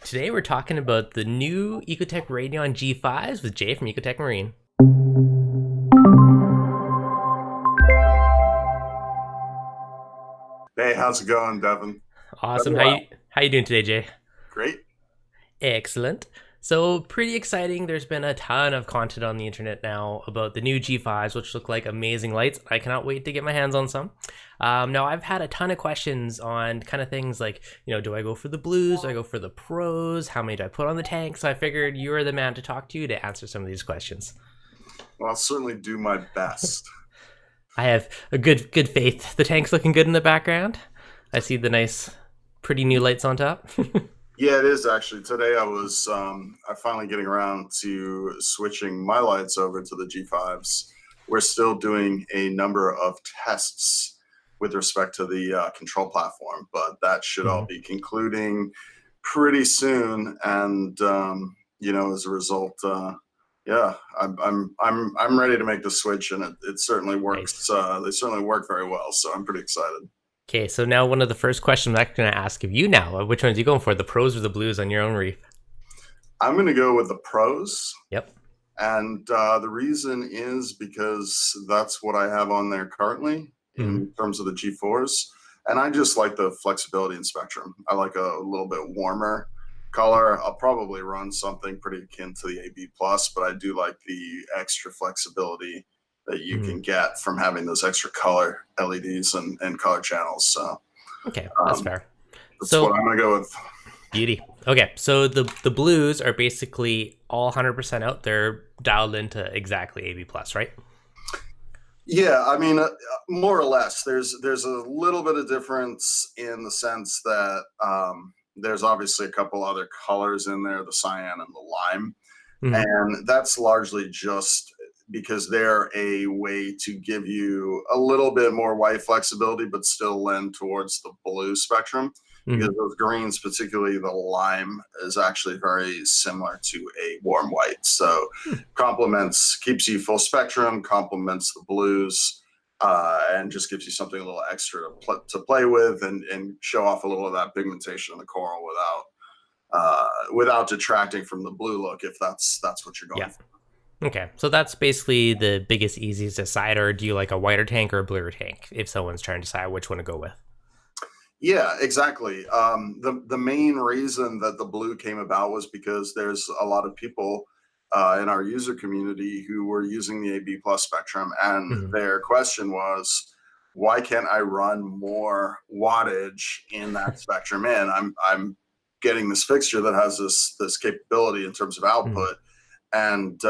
Today we're talking about the new Ecotech Radion G5s with Jay from Ecotech Marine. Hey, how's it going, Devin? Been Awesome. a How you while. how you doing today, Jay? Great. Excellent. So pretty exciting. There's been a ton of content on the internet now about the new G5s, which look like amazing lights. I cannot wait to get my hands on some. Now I've had a ton of questions on kind of things like, do I go for the blues? Do I go for the pros? How many do I put on the tank? So I figured you were the man to talk to answer some of these questions. Well, I'll certainly do my best. I have a good faith. The tank's looking good in the background. I see the nice, pretty new lights on top. Yeah, it is actually. Today I finally getting around to switching my lights over to the G5s. We're still doing a number of tests with respect to the control platform, but that should all Mhm. be concluding pretty soon. And as a result, yeah, I'm ready to make the switch, and it certainly Nice. works. They certainly work very well, so I'm pretty excited. Okay, so now one of the first questions I'm going to ask of you now, which ones are you going for, the pros or the blues on your own reef? I'm going to go with the pros. Yep. And the reason is because that's what I have on there currently Hmm. in terms of the G4s. And I just like the flexibility in spectrum. I like a little bit warmer color. I'll probably run something pretty akin to the AB Plus, but I do like the extra flexibility that you Hmm. can get from having those extra color LEDs and color channels. So Okay, that's um, fair. that's what So I'm going to go with. beauty. Okay, so the blues are basically all 100% out. They're dialed into exactly AB plus, right? Yeah, I mean, more or less. There's a little bit of difference in the sense that there's obviously a couple other colors in there, the cyan and the lime, Hmm. and that's largely just because they're a way to give you a little bit more white flexibility, but still lend towards the blue spectrum. Hmm. Because those greens, particularly the lime, is actually very similar to a warm white. So complements, keeps you full spectrum, complements the blues, and just gives you something a little extra to play with and show off a little of that pigmentation in the coral without detracting from the blue look, if that's what you're going Yeah. for. Okay, so that's basically the biggest, easiest to decide. Or do you like a whiter tank or a bluer tank if someone's trying to decide which one to go with? Yeah, exactly. The main reason that the blue came about was because there's a lot of people in our user community who were using the AB plus spectrum, and Hmm. their question was, why can't I run more wattage in that spectrum? In I'm getting this fixture that has this capability in terms of Hmm. output, and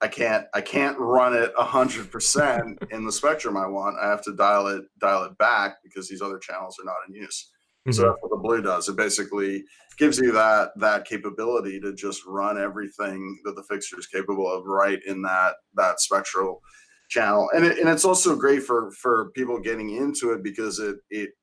I can't run it 100% in the spectrum I want. I have to dial it back because these other channels are not in use. So Hmm. that's what the blue does. It basically gives you that capability to just run everything that the fixture is capable of right in that spectral channel. And it's also great for people getting into it because it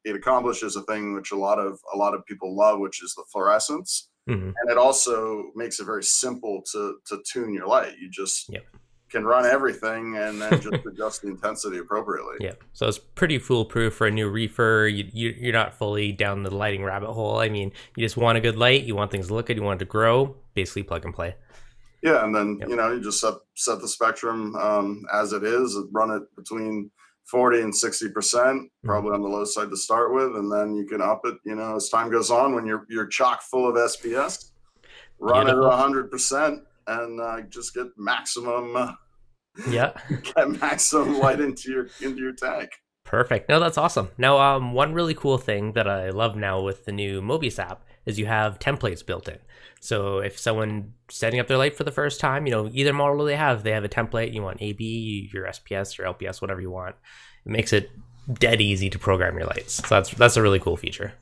accomplishes a thing which a lot of people love, which is the fluorescence, Hmm. and it also makes it very simple to tune your light. You just Yep. can run everything and then just adjust the intensity appropriately. Yeah, so it's pretty foolproof for a new reefer. You're not fully down the lighting rabbit hole. I mean, you just want a good light. You want things to look good. You want it to grow. Basically, plug and play. Yeah, and then Yep. you just set the spectrum as it is, run it between 40 and 60%, Mhm. probably on the low side to start with, and then you can up it. As time goes on, when you're chock full of SPS, run it at Beautiful. 100% and just Yeah. get maximum light into your tank. Perfect. No, that's awesome. Now, one really cool thing that I love now with the new Mobius app is you have templates built in. So if someone setting up their light for the first time, either model they have a template. You want AB, your SPS, or LPS, whatever you want. It makes it dead easy to program your lights. So that's a really cool feature.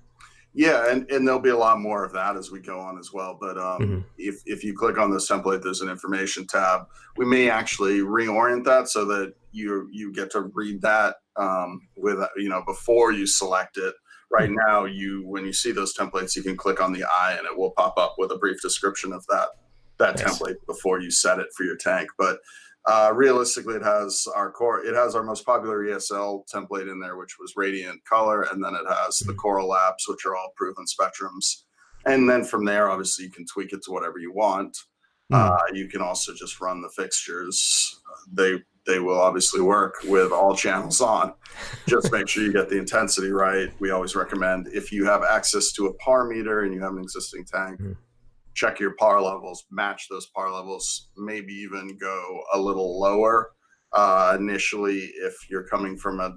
Yeah, and there'll be a lot more of that as we go on as well. But Hmm. if you click on this template, there's an information tab. We may actually reorient that so that you get to read that with before you select it. Right now, when you see those templates, you can click on the eye and it will pop up with a brief description of that Nice. template before you set it for your tank. But realistically, it has our most popular ESL template in there, which was Radiant Color, and then it has the Coral Labs, which are all proven spectrums. And then from there, obviously, you can tweak it to whatever you want. You can also just run the fixtures. They will obviously work with all channels on. Just make sure you get the intensity right. We always recommend, if you have access to a par meter and you have an existing tank, check your par levels, match those par levels, maybe even go a little lower initially if you're coming from a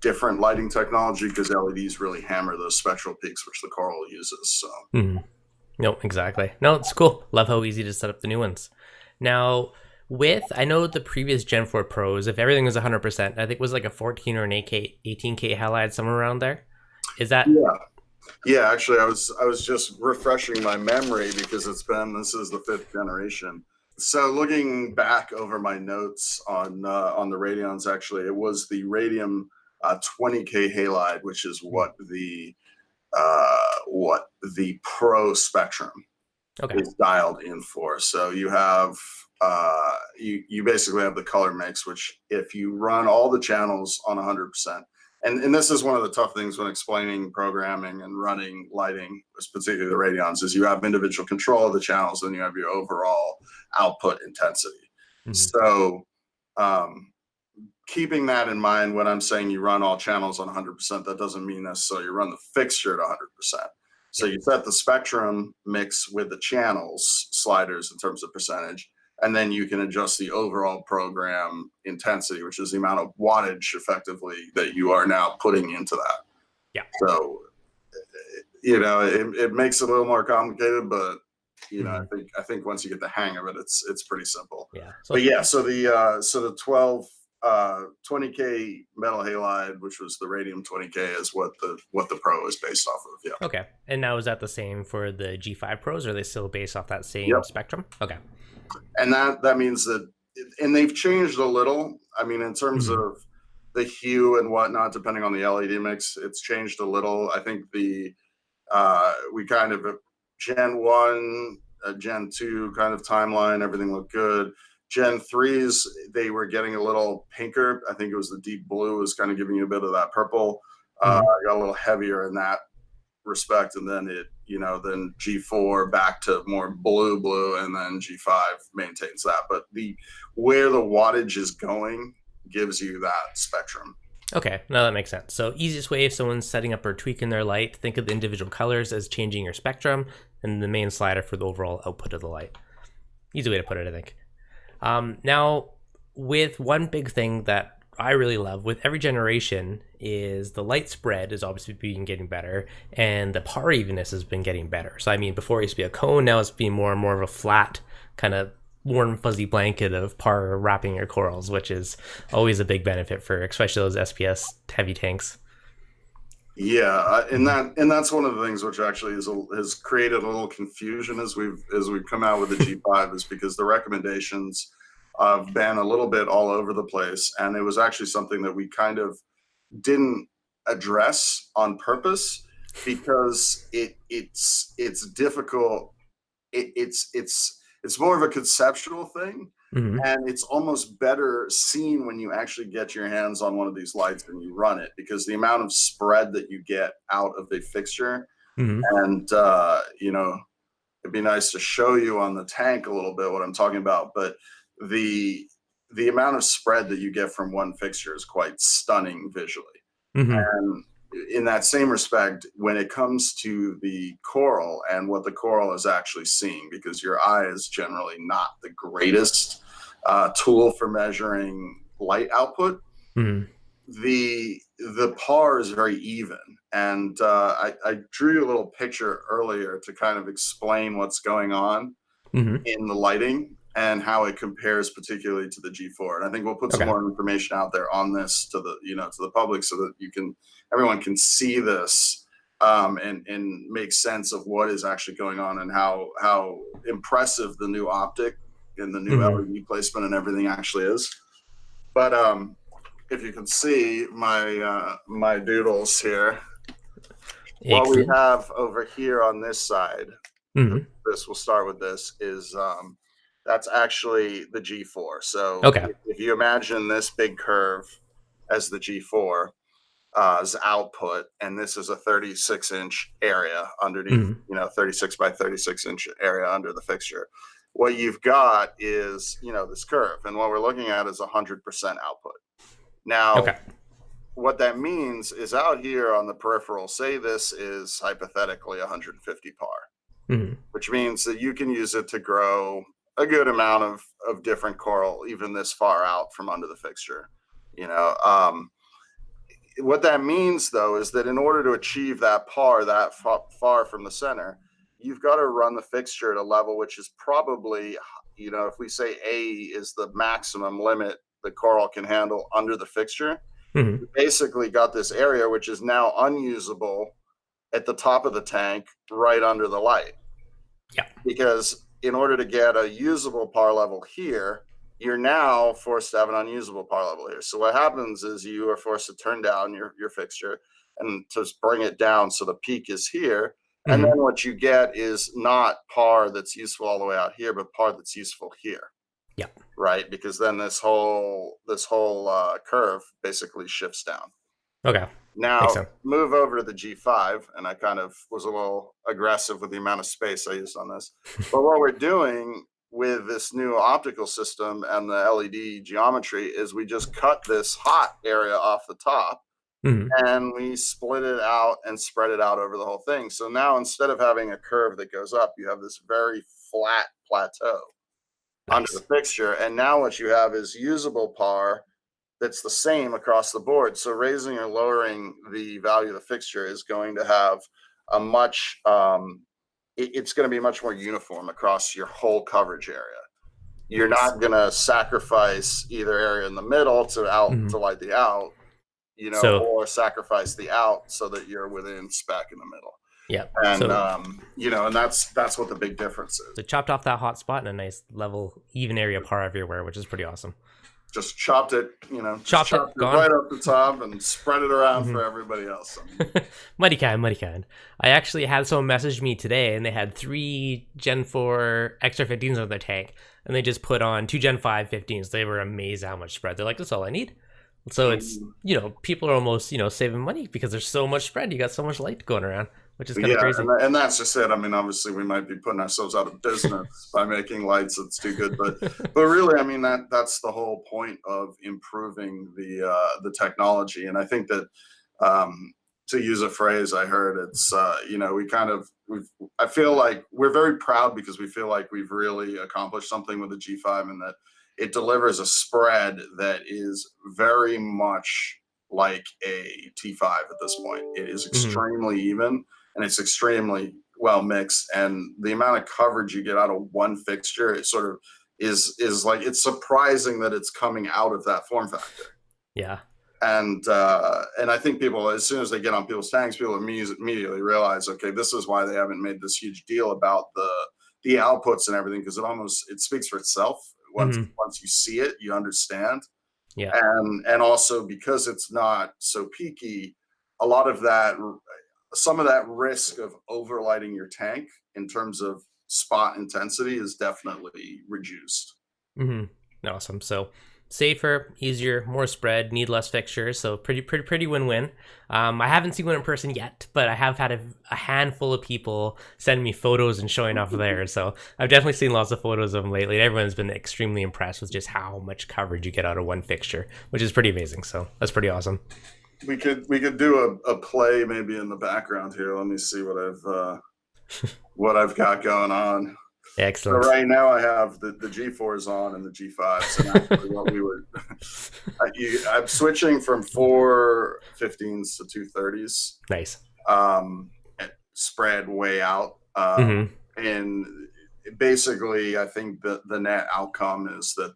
different lighting technology, because LEDs really hammer those spectral peaks, which the Coral uses. So. No, exactly. No, it's cool. Love how easy to set up the new ones. Now, I know the previous Gen 4 Pros, if everything was 100%, I think it was like a 14 or an 18K halide, somewhere around there. Is that? Yeah. Actually, I was just refreshing my memory because this is the 5th generation. So looking back over my notes on the Radions, actually, it was the Radium 20K halide, which is what the Pro Spectrum is dialed in for. So you have you basically have the color mix, which if you run all the channels on 100%, and this is one of the tough things when explaining programming and running lighting, particularly the Radions, is you have individual control of the channels, and you have your overall output intensity. So keeping that in mind, when I'm saying you run all channels on 100%, that doesn't mean necessarily you run the fixture at 100%. So you set the spectrum mix with the channels sliders in terms of percentage, and then you can adjust the overall program intensity, which is the amount of wattage effectively that you are now putting into that. Yeah. So, it makes it a little more complicated, but I think once you get the hang of it, it's pretty simple. Yeah. So the 20K metal halide, which was the Radium 20K, is what the Pro is based off of. Yeah. Okay. And now is that the same for the G5 Pros, or are they still based off that same spectrum? Okay. And that means that, and they've changed a little. I mean, in terms of the hue and whatnot, depending on the LED mix, it's changed a little. I think we kind of Gen 1, Gen 2 kind of timeline, everything looked good. Gen 3s, they were getting a little pinker. I think it was the deep blue was kind of giving you a bit of that purple. Got a little heavier in that respect, and then then G4 back to more blue, and then G5 maintains that. But where the wattage is going gives you that spectrum. Okay, now that makes sense. So easiest way, if someone's setting up or tweaking their light, think of the individual colors as changing your spectrum, and the main slider for the overall output of the light. Easy way to put it, I think. Now, with one big thing that I really love with every generation is the light spread is obviously getting better, and the par evenness has been getting better. So I mean, before it used to be a cone, now it's being more and more of a flat kind of warm fuzzy blanket of par wrapping your corals, which is always a big benefit for especially those SPS heavy tanks. Yeah, and that's one of the things which actually has created a little confusion as we've come out with the G5, is because the recommendations have been a little bit all over the place, and it was actually something that we kind of didn't address on purpose because it's difficult. It's more of a conceptual thing. And it's almost better seen when you actually get your hands on one of these lights and you run it, because the amount of spread that you get out of the fixture, and it'd be nice to show you on the tank a little bit what I'm talking about, but the amount of spread that you get from one fixture is quite stunning visually. And in that same respect, when it comes to the coral and what the coral is actually seeing, because your eye is generally not the greatest tool for measuring light output, the par is very even. And I drew you a little picture earlier to kind of explain what's going on in the lighting and how it compares particularly to the G4. And I think we'll put some more information out there on this to the public, so that everyone can see this and make sense of what is actually going on, and how impressive the new optic and the new LED placement and everything actually is. But if you can see my doodles here, what we have over here on this side, we'll start with this, is that's actually the G4. So if you imagine this big curve as the G4, output, and this is a 36-inch area underneath, 36 by 36-inch area under the fixture. What you've got is, this curve, and what we're looking at is 100% output. Now, what that means is out here on the peripheral, say this is hypothetically 150 par, which means that you can use it to grow a good amount of different coral, even this far out from under the fixture. What that means, though, is that in order to achieve that par that far from the center, you've got to run the fixture at a level which is probably, if we say A is the maximum limit the coral can handle under the fixture, you basically got this area which is now unusable at the top of the tank right under the light. Yeah. Because in order to get a usable par level here, you're now forced to have an unusable par level here. So what happens is you are forced to turn down your fixture and to bring it down so the peak is here. And then what you get is not par that's useful all the way out here, but par that's useful here. Yeah. Right? Because then this whole curve basically shifts down. Okay. Now move over to the G5, and I kind of was a little aggressive with the amount of space I used on this. But what we're doing with this new optical system and the LED geometry is we just cut this hot area off the top and we split it out and spread it out over the whole thing. So now instead of having a curve that goes up, you have this very flat plateau under the fixture. And now what you have is usable par that's the same across the board. So raising or lowering the value of the fixture is going to have a much it's going to be much more uniform across your whole coverage area. You're not going to sacrifice either area in the middle to light the out, or sacrifice the out so that you're within spec in the middle. Yeah. And and that's what the big difference is. So chopped off that hot spot and a nice level even area par everywhere, which is pretty awesome. Just chopped it, chopped it right up the top and spread it around for everybody else. Mighty kind. I actually had someone message me today, and they had 3 Gen 4 XR15s on their tank, and they just put on 2 Gen 5 15s. They were amazed at how much spread. They're like, that's all I need. So it's, people are almost, saving money because there's so much spread. You got so much light going around, which is kind of crazy. And that's just it. I mean, obviously we might be putting ourselves out of business by making lights that's too good, but really, I mean, that's the whole point of improving the technology. And I think that, to use a phrase I heard, it's, I feel like we're very proud because we feel like we've really accomplished something with the G5, and that it delivers a spread that is very much like a T5 at this point. It is extremely even, and it's extremely well mixed. And the amount of coverage you get out of one fixture, it sort of is like, it's surprising that it's coming out of that form factor. Yeah. And I think people, as soon as they get on people's tanks, people immediately realize, okay, this is why they haven't made this huge deal about the outputs and everything, because it speaks for itself. Once you see it, you understand. Yeah. And also because it's not so peaky, a lot of that, some of that risk of overlighting your tank in terms of spot intensity is definitely reduced. Awesome. So safer, easier, more spread, need less fixtures. So pretty win-win. I haven't seen one in person yet, but I have had a handful of people send me photos and showing off theirs. So I've definitely seen lots of photos of them lately. Everyone's been extremely impressed with just how much coverage you get out of one fixture, which is pretty amazing. So that's pretty awesome. We could do a play maybe in the background here. Let me see what I've got going on. Excellent. So right now I have the G4s on and the G5s. And actually what we were, I'm switching from 415s to 230s. Nice. Spread way out. And basically I think the net outcome is that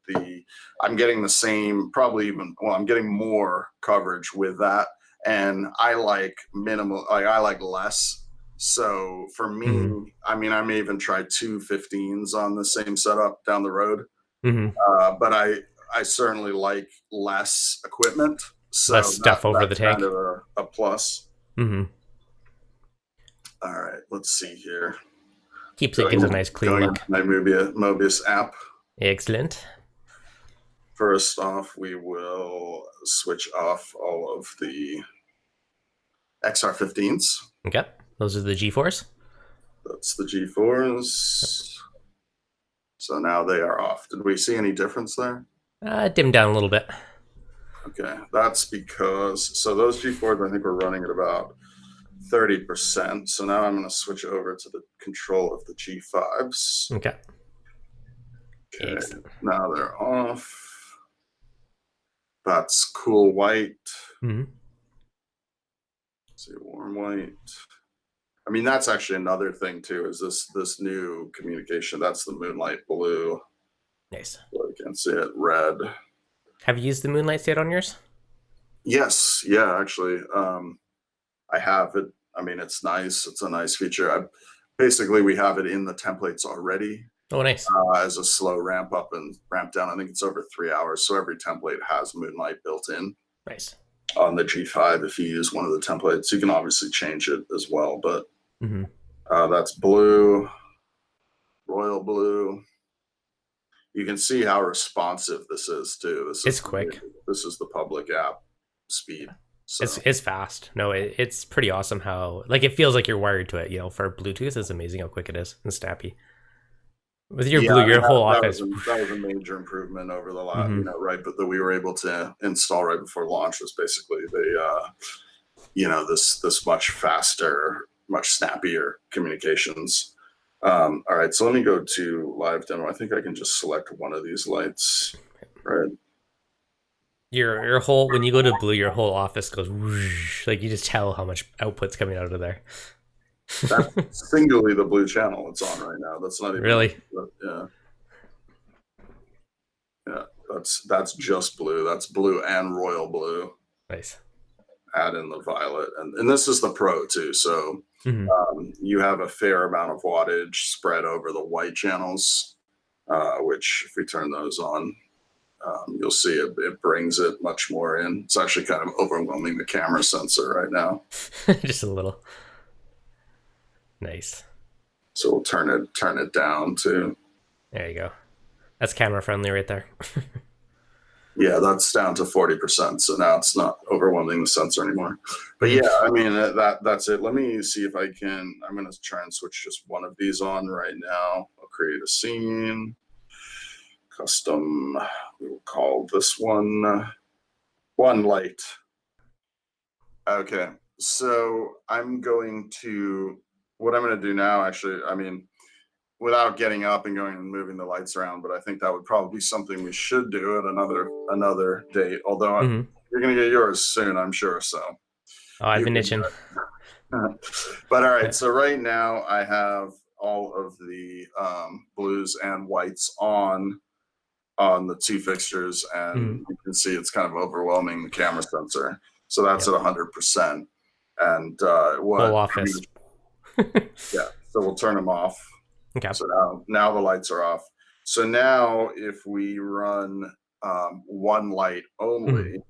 I'm getting the same, probably even, I'm getting more coverage with that. And I like minimal, I like less. So for me, I mean, I may even try 2 15s on the same setup down the road. But I certainly like less equipment. So less stuff over the tank. Kind of a plus. All right, let's see here. Keeps it, gives a nice clean look. My Mobius app. Excellent. First off, we will switch off all of the XR15s. Okay. Those are the G4s. That's the G4s. So now they are off. Did we see any difference there? Dim down a little bit. Okay, that's because, so those G4s I think were running at about 30%. So now I'm going to switch over to the control of the G5s. Okay. Okay, now they're off. That's cool white. Mm-hmm. See, warm white. I mean, that's actually another thing too, is this new communication. That's the moonlight blue. Nice. So I can see it red. Have you used the moonlight state on yours? Yes, yeah, actually. I have it. I mean, it's nice. It's a nice feature. Basically, we have it in the templates already Oh, nice. as a slow ramp up and ramp down. I think it's over 3 hours. So every template has moonlight built in. Nice. On the G5, if you use one of the templates, you can obviously change it as well. But that's blue, royal blue. You can see how responsive this is too. It's quick. This is the public app speed. So. It's fast. No, it's pretty awesome how, like, it feels like you're wired to it. You know, for Bluetooth, it's amazing how quick it is and snappy. With your blue, your whole office. That was a major improvement over the last, right? But that we were able to install right before launch was basically this much faster, much snappier communications. All right, so let me go to live demo. I think I can just select one of these lights, right? Your whole, when you go to blue, your whole office goes whoosh, like you just tell how much output's coming out of there. That's singularly the blue channel it's on right now. That's not even really. Yeah. That's just blue. That's blue and royal blue. Nice. Add in the violet, and this is the Pro too. So you have a fair amount of wattage spread over the white channels, which if we turn those on, you'll see it brings it much more in. It's actually kind of overwhelming the camera sensor right now. Just a little. Nice. So we'll turn it down to. There you go. That's camera friendly right there. Yeah, that's down to 40%. So now it's not overwhelming the sensor anymore. But yeah, I mean that's it. Let me see if I can. I'm going to try and switch just one of these on right now. I'll create a scene. Custom. We will call this one light. Okay, so what I'm going to do now, actually, I mean, without getting up and going and moving the lights around, but I think that would probably be something we should do at another date. Although you're going to get yours soon, I'm sure. So I've been itching. But all right, so right now I have all of the blues and whites on the two fixtures, and you can see it's kind of overwhelming the camera sensor. So that's at 100%. And whole office. Yeah, so we'll turn them off. Okay. So now the lights are off. So now if we run one light only,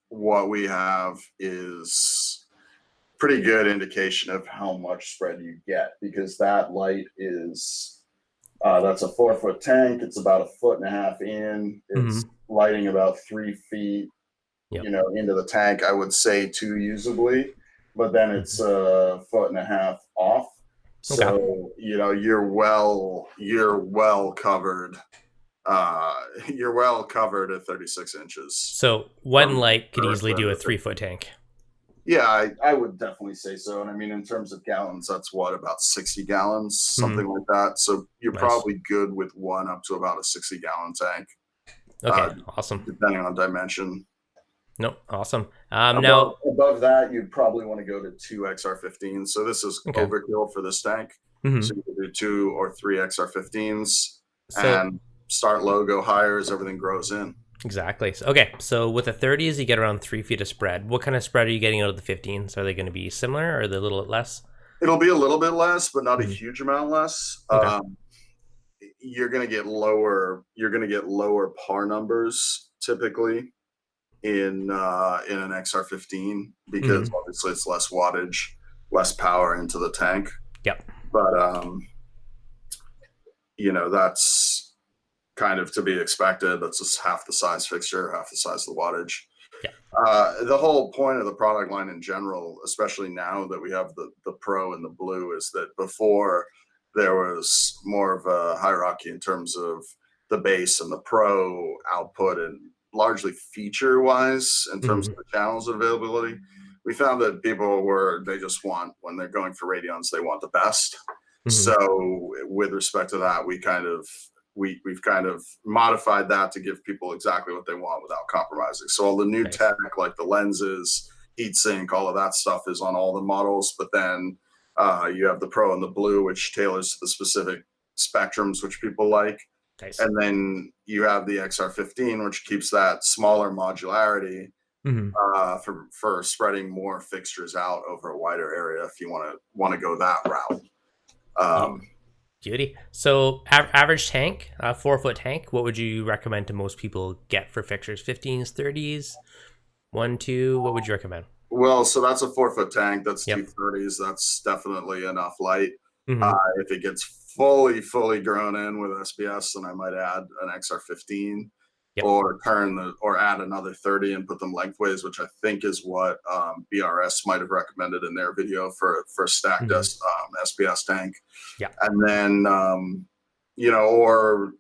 what we have is pretty good indication of how much spread you get, because that light is that's a 4-foot tank. It's about 1.5 feet in. It's lighting about 3 feet, into the tank. I would say 2 usably, but then it's 1.5 feet off. So you're well covered. You're well covered at 36 inches. So one light could easily do a 3-foot tank. Yeah, I would definitely say so. And I mean, in terms of gallons, that's about 60 gallons, something like that. So you're probably good with one up to about a 60-gallon tank. Okay, awesome. Depending on dimension. Nope, awesome. Now above that, you'd probably want to go to 2 XR15s. So this is overkill for this tank. So you can do 2 or 3 XR15s and start low, go higher as everything grows in. Exactly. Okay, so with the 30s, you get around 3 feet of spread. What kind of spread are you getting out of the 15s? Are they going to be similar, or are they a little bit less? It'll be a little bit less, but not a huge amount less. Okay. You're going to get lower par numbers typically in an XR15 because obviously it's less wattage, less power into the tank. Yep. But that's kind of to be expected. That's just half the size fixture, half the size of the wattage. Yeah. The whole point of the product line in general, especially now that we have the Pro and the Blue, is that before there was more of a hierarchy in terms of the base and the Pro output, and largely feature wise in terms Hmm. of the channels availability. We found that they just want, when they're going for Radions, they want the best. Hmm. So with respect to that, we've kind of modified that to give people exactly what they want without compromising. So all the new Nice. tech, like the lenses, heat sink, all of that stuff is on all the models. But then you have the Pro and the Blue, which tailors to the specific spectrums which people like. Nice. And then you have the XR15, which keeps that smaller modularity Hmm. for spreading more fixtures out over a wider area if you want to go that route. Beauty. So average tank, 4 foot tank, what would you recommend to most people get for fixtures? 15s, 30s, 1, 2, what would you recommend? Well, so that's a 4 foot tank. That's Yep. 230s. That's definitely enough light. Hmm. If it gets fully grown in with SBS, then I might add an XR15 Yep. or add another 30 and put them lengthways, which I think is what BRS might have recommended in their video for a stacked Hmm. SBS tank. Yeah. And then or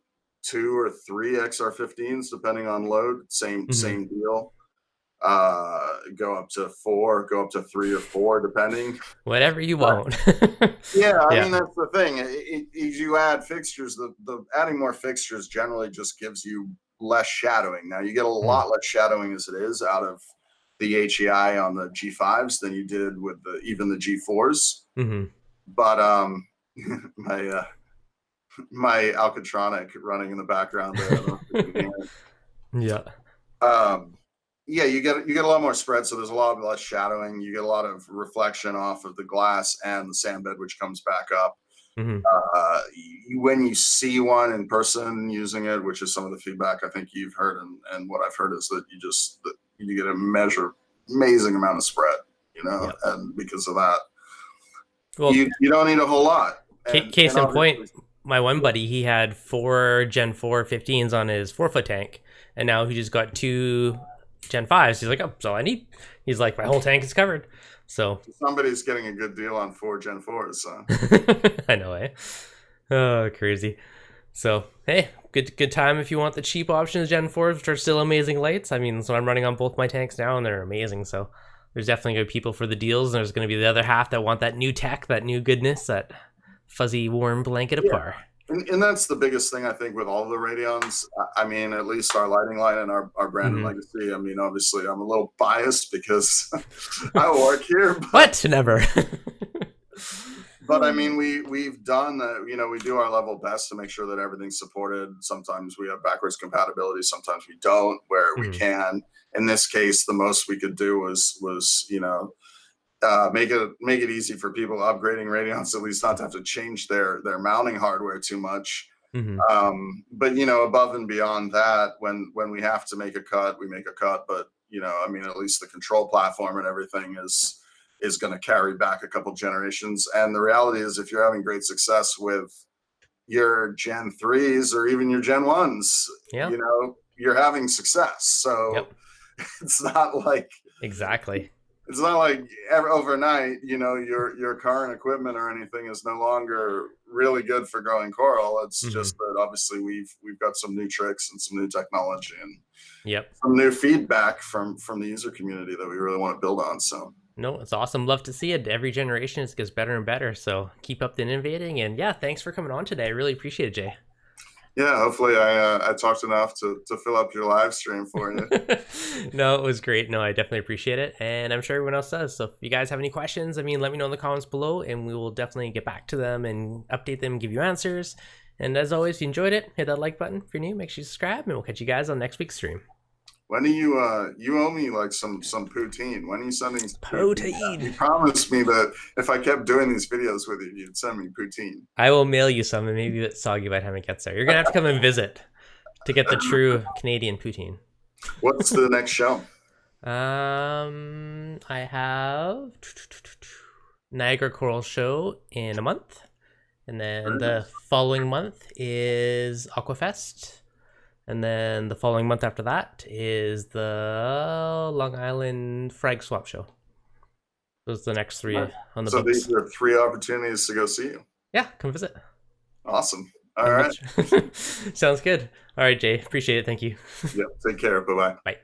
2 or 3 XR15s depending on load. Hmm. Same deal. Go up to 4, go up to 3 or 4 depending. Whatever you But want. yeah, I Yeah. mean that's the thing. As you add fixtures, the adding more fixtures generally just gives you less shadowing. Now you get a Hmm. lot less shadowing as it is out of the HEI on the G5s than you did with even the G4s. Hmm. But my my Alcatronic running in the background there. I don't know if you can hear Yeah. it. Yeah, you get a lot more spread, so there's a lot less shadowing. You get a lot of reflection off of the glass and the sand bed, which comes back up. Hmm. When you see one in person using it, which is some of the feedback I think you've heard, and what I've heard is that you get a amazing amount of spread, Yep. and because of that, Well, you don't need a whole lot. case And in point, obviously, my one yeah. buddy, he had 4 Gen 4 15s on his 4 foot tank, and now he just got 2 Gen 5s. He's like, oh, that's all I need. He's like, my whole tank is covered. So Somebody's getting a good deal on 4 Gen 4s. So. I know, eh? Oh, crazy. So hey, good time if you want the cheap options, Gen 4s, which are still amazing lights. I mean, so I'm running on both my tanks now, and they're amazing. So there's definitely gonna be people for the deals, and there's gonna be the other half that want that new tech, that new goodness, that fuzzy warm blanket of Yeah. par. And that's the biggest thing I think with all the Radions. I mean, at least our lighting line and our brand and Hmm. legacy. I mean, obviously, I'm a little biased because I work here, What? Never. but I mean, we've done that. We do our level best to make sure that everything's supported. Sometimes we have backwards compatibility, sometimes we don't. Where we Mhm. can, in this case, the most we could do was make it easy for people upgrading Radions, at least not to have to change their mounting hardware too much. Mhm. But above and beyond that, when we have to make a cut, we make a cut. But I mean, at least the control platform and everything is going to carry back a couple generations. And the reality is, if you're having great success with your Gen 3s or even your Gen 1s, Yeah. you're having success. So Yep. it's not like Exactly. overnight, your current equipment or anything is no longer really good for growing coral. It's Mhm. just that obviously we've got some new tricks and some new technology and Yep. some new feedback from the user community that we really want to build on. So No, it's awesome. Love to see it. Every generation it gets better and better. So keep up the innovating. And yeah, thanks for coming on today. I really appreciate it, Jay. yeah, hopefully I talked enough to fill up your live stream for you. No, it was great. No, I definitely appreciate it. And I'm sure everyone else does. So if you guys have any questions, I mean, let me know in the comments below and we will definitely get back to them and update them and give you answers. And as always, if you enjoyed it, hit that like button. If you're new, make sure you subscribe and we'll catch you guys on next week's stream. When are you owe me like some poutine. When are you sending poutine? You Poutine. promised me that if I kept doing these videos with you, you'd send me poutine. I will mail you some and maybe it's soggy by the time it gets there. You're going to have to come and visit to get the true Canadian poutine. What's the next show? I have Niagara Coral Show in a month, and then the following month is Aquafest, And then the following month after that is the Long Island Frag Swap Show. Those are the next 3 Right. on the So books. these are 3 opportunities to go see you. Yeah, come visit. Awesome. All right. Sounds good. All right, Jay. Appreciate it. Thank you. Yeah. Take care. Bye-bye. Bye.